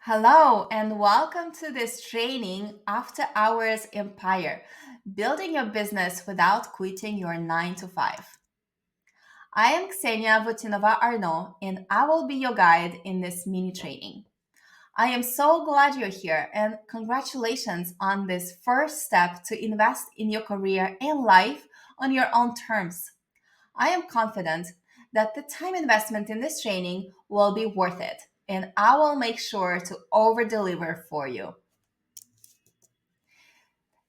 Hello, and welcome to this training After Hours Empire Building Your Business Without Quitting Your 9 to 5. I am Votinova-Arnaud, and I will be your guide in this mini training. I am so glad you're here, and congratulations on this first step to invest in your career and life on your own terms. I am confident that the time investment in this training will be worth it, and I will make sure to over deliver for you.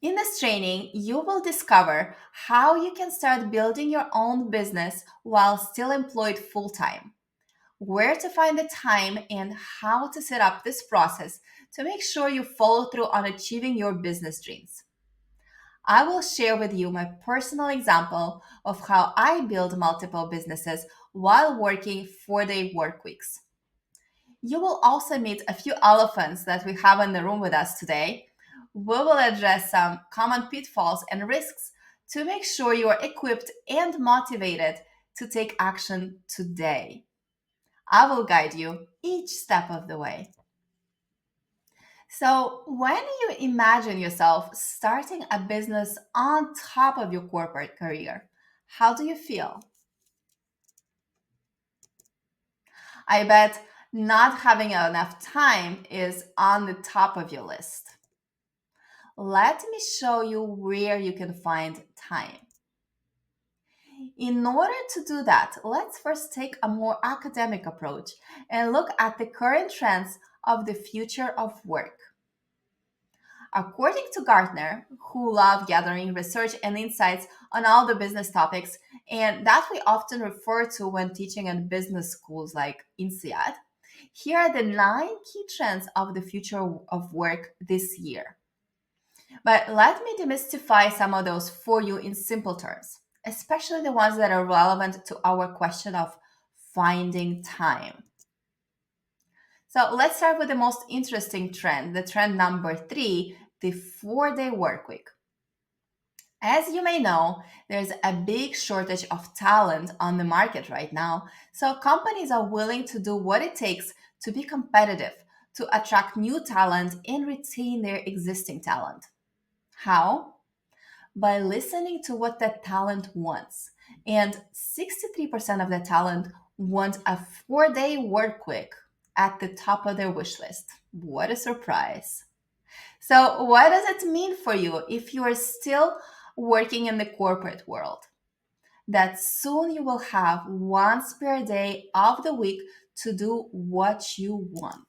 In this training, you will discover how you can start building your own business while still employed full time, where to find the time, and how to set up this process to make sure you follow through on achieving your business dreams. I will share with you my personal example of how I build multiple businesses while working 4-day work weeks. You will also meet a few elephants that we have in the room with us today. We will address some common pitfalls and risks to make sure you are equipped and motivated to take action today. I will guide you each step of the way. So, when you imagine yourself starting a business on top of your corporate career, how do you feel? I bet not having enough time is on the top of your list. Let me show you where you can find time. In order to do that, let's first take a more academic approach and look at the current trends of the future of work. According to Gartner, who love gathering research and insights on all the business topics, and that we often refer to when teaching in business schools like INSEAD, here are the 9 key trends of the future of work this year. But let me demystify some of those for you in simple terms, especially the ones that are relevant to our question of finding time. So let's start with the most interesting trend, the trend number 3, the 4-day work week. As you may know, there's a big shortage of talent on the market right now, so companies are willing to do what it takes to be competitive, to attract new talent and retain their existing talent. How? By listening to what that talent wants. And 63% of the talent want a 4-day work week at the top of their wish list. What a surprise. So, what does it mean for you if you are still working in the corporate world? That soon you will have one spare day of the week to do what you want.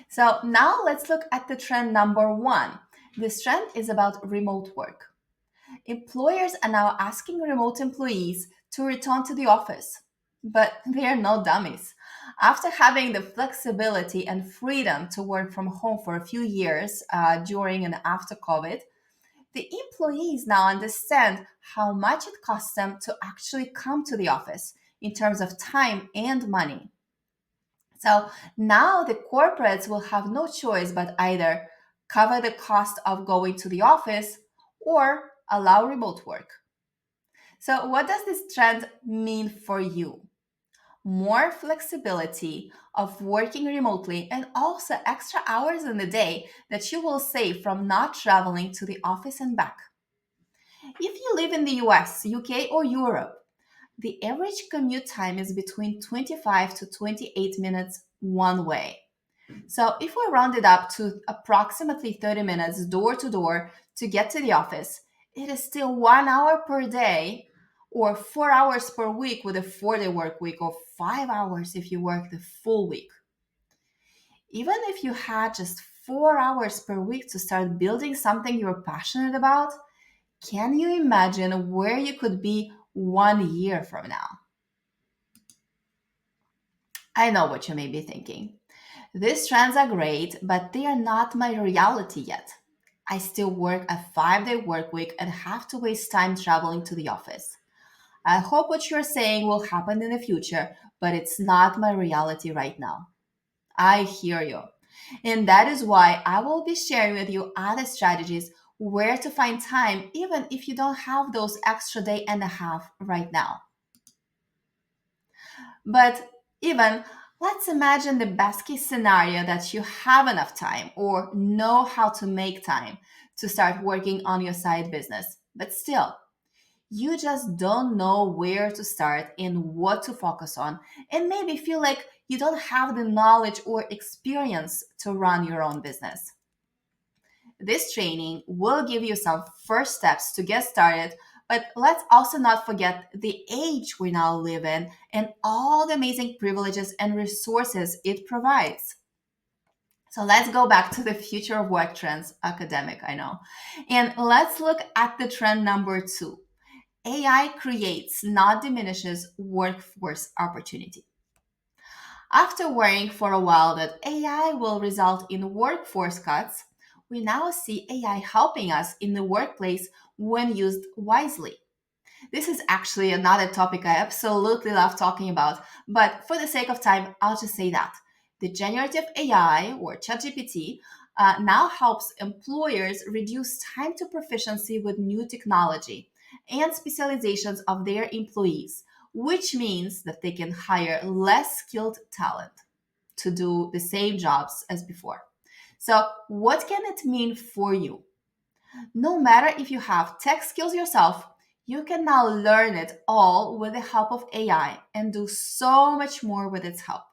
So, now let's look at the trend number 1. This trend is about remote work. Employers are now asking remote employees to return to the office, but they are no dummies. After having the flexibility and freedom to work from home for a few years during and after COVID, the employees now understand how much it costs them to actually come to the office in terms of time and money. So now the corporates will have no choice but either cover the cost of going to the office or allow remote work. So, what does this trend mean for you? More flexibility of working remotely and also extra hours in the day that you will save from not traveling to the office and back. If you live in the US, UK, or Europe, the average commute time is between 25 to 28 minutes one way. So if we round it up to approximately 30 minutes door to door to get to the office, it is still 1 hour per day or 4 hours per week with a 4-day work week or 5 hours if you work the full week. Even if you had just 4 hours per week to start building something you're passionate about, can you imagine where you could be 1 year from now? I know what you may be thinking. These trends are great, but they are not my reality yet. I still work a 5-day work week and have to waste time traveling to the office. I hope what you're saying will happen in the future, but it's not my reality right now. I hear you. And that is why I will be sharing with you other strategies where to find time even if you don't have those extra day and a half right now. But even Let's imagine the best case scenario that you have enough time or know how to make time to start working on your side business. But still, you just don't know where to start and what to focus on, and maybe feel like you don't have the knowledge or experience to run your own business. This training will give you some first steps to get started, but let's also not forget the age we now live in and all the amazing privileges and resources it provides. So let's go back to the future of work trends, academic, I know. And let's look at the trend number two. AI creates, not diminishes, workforce opportunity. After worrying for a while that AI will result in workforce cuts, we now see AI helping us in the workplace when used wisely. This is actually another topic I absolutely love talking about, but for the sake of time, I'll just say that. The generative AI or ChatGPT now helps employers reduce time to proficiency with new technology and specializations of their employees, which means that they can hire less skilled talent to do the same jobs as before. So, what can it mean for you? No matter if you have tech skills yourself, you can now learn it all with the help of AI and do so much more with its help.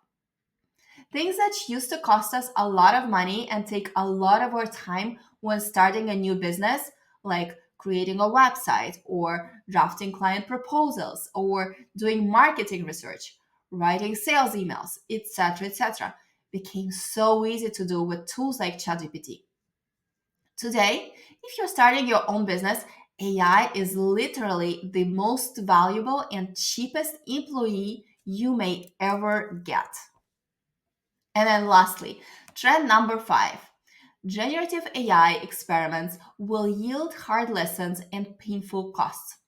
Things that used to cost us a lot of money and take a lot of our time when starting a new business, like creating a website or drafting client proposals or doing marketing research, writing sales emails, etc., became so easy to do with tools like ChatGPT. Today, if you're starting your own business, AI is literally the most valuable and cheapest employee you may ever get. And then lastly, trend number five. Generative AI experiments will yield hard lessons and painful costs.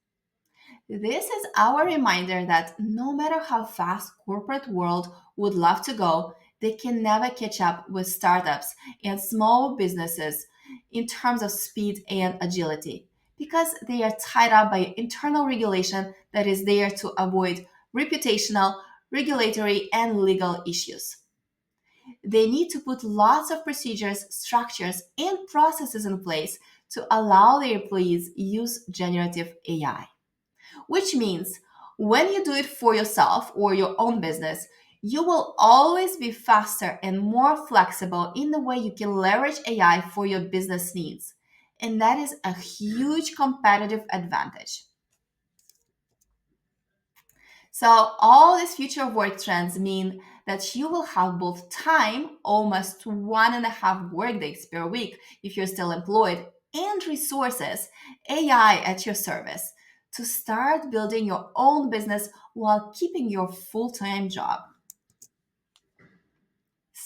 This is our reminder that no matter how fast corporate world would love to go, they can never catch up with startups and small businesses in terms of speed and agility because they are tied up by internal regulation that is there to avoid reputational, regulatory, and legal issues. They need to put lots of procedures, structures, and processes in place to allow their employees use generative AI. Which means when you do it for yourself or your own business, you will always be faster and more flexible in the way you can leverage AI for your business needs. And that is a huge competitive advantage. So, all these future work trends mean that you will have both time, almost 1.5 workdays per week if you're still employed, and resources, AI at your service, to start building your own business while keeping your full time job.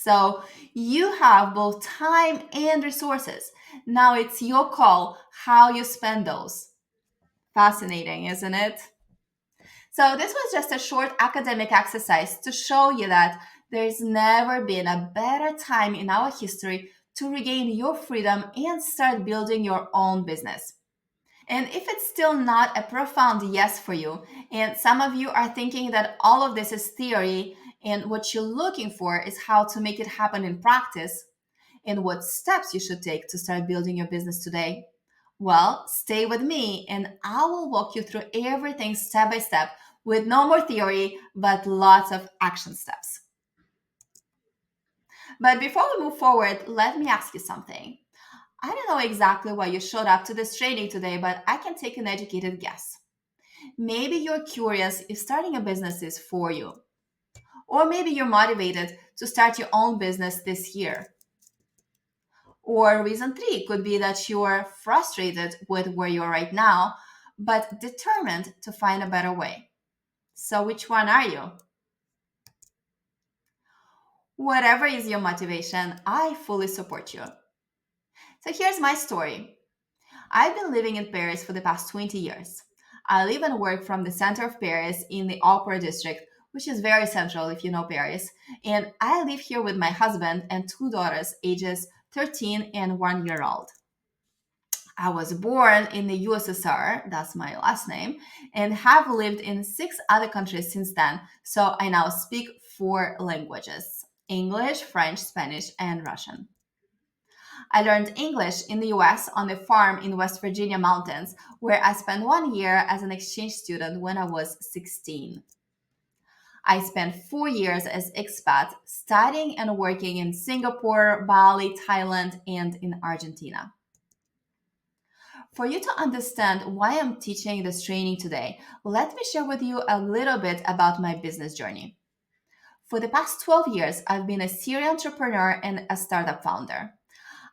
So, you have both time and resources. Now it's your call how you spend those. Fascinating, isn't it? So, this was just a short academic exercise to show you that there's never been a better time in our history to regain your freedom and start building your own business. And if it's still not a profound yes for you, and some of you are thinking that all of this is theory and what you're looking for is how to make it happen in practice, and what steps you should take to start building your business today, well, stay with me and I will walk you through everything step by step with no more theory, but lots of action steps. But before we move forward, let me ask you something. I don't know exactly why you showed up to this training today, but I can take an educated guess. Maybe you're curious if starting a business is for you. Or maybe you're motivated to start your own business this year. Or reason three could be that you're frustrated with where you are right now, but determined to find a better way. So, which one are you? Whatever is your motivation, I fully support you. So, here's my story. I've been living in Paris for the past 20 years. I live and work from the center of Paris in the Opera District, which is very central if you know Paris. And I live here with my husband and two daughters, ages 13 and 1 year old. I was born in the USSR, that's my last name, and have lived in six other countries since then. So I now speak four languages: English, French, Spanish, and Russian. I learned English in the US on a farm in West Virginia mountains, where I spent 1 year as an exchange student when I was 16. I spent 4 years as expat studying and working in Singapore, Bali, Thailand, and in Argentina. For you to understand why I'm teaching this training today, let me share with you a little bit about my business journey. For the past 12 years, I've been a serial entrepreneur and a startup founder.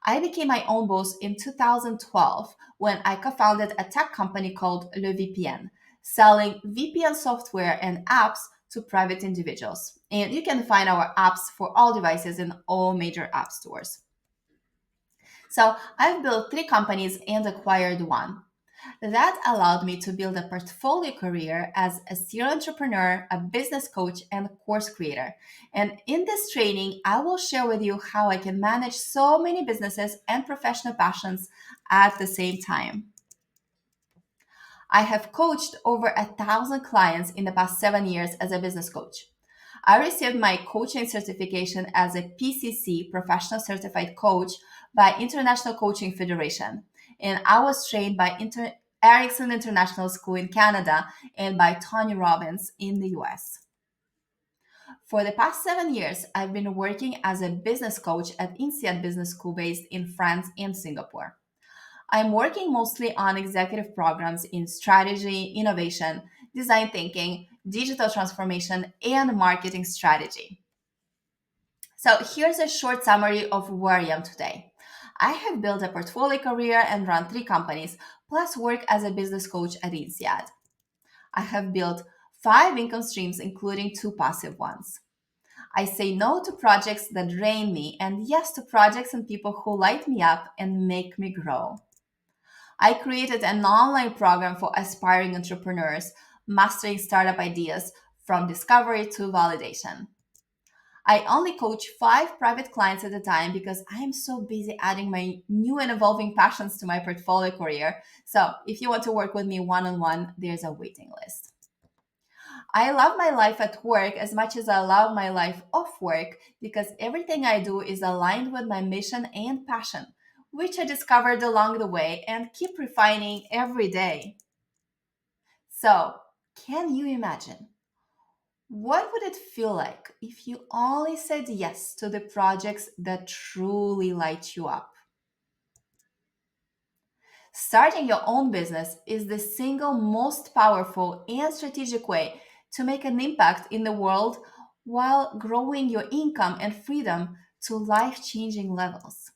I became my own boss in 2012 when I co founded a tech company called Le VPN, selling VPN software and apps to private individuals. And you can find our apps for all devices in all major app stores. So I've built three companies and acquired one. That allowed me to build a portfolio career as a serial entrepreneur, a business coach, and course creator. And in this training, I will share with you how I can manage so many businesses and professional passions at the same time. I have coached over 1,000 clients in the past 7 years as a business coach. I received my coaching certification as a PCC, Professional Certified Coach, by International Coaching Federation. And I was trained by Ericsson International School in Canada and by Tony Robbins in the US. For the past 7 years, I've been working as a business coach at INSEAD Business School based in France and Singapore. I'm working mostly on executive programs in strategy, innovation, design thinking, digital transformation, and marketing strategy. So here's a short summary of where I am today. I have built a portfolio career and run three companies, plus work as a business coach at INSEAD. I have built five income streams, including two passive ones. I say no to projects that drain me and yes to projects and people who light me up and make me grow. I created an online program for aspiring entrepreneurs, mastering startup ideas from discovery to validation. I only coach five private clients at a time because I am so busy adding my new and evolving passions to my portfolio career. So if you want to work with me one on one, there's a waiting list. I love my life at work as much as I love my life off work because everything I do is aligned with my mission and passion, which I discovered along the way and keep refining every day. So, can you imagine? What would it feel like if you only said yes to the projects that truly light you up? Starting your own business is the single most powerful and strategic way to make an impact in the world while growing your income and freedom to life changing levels.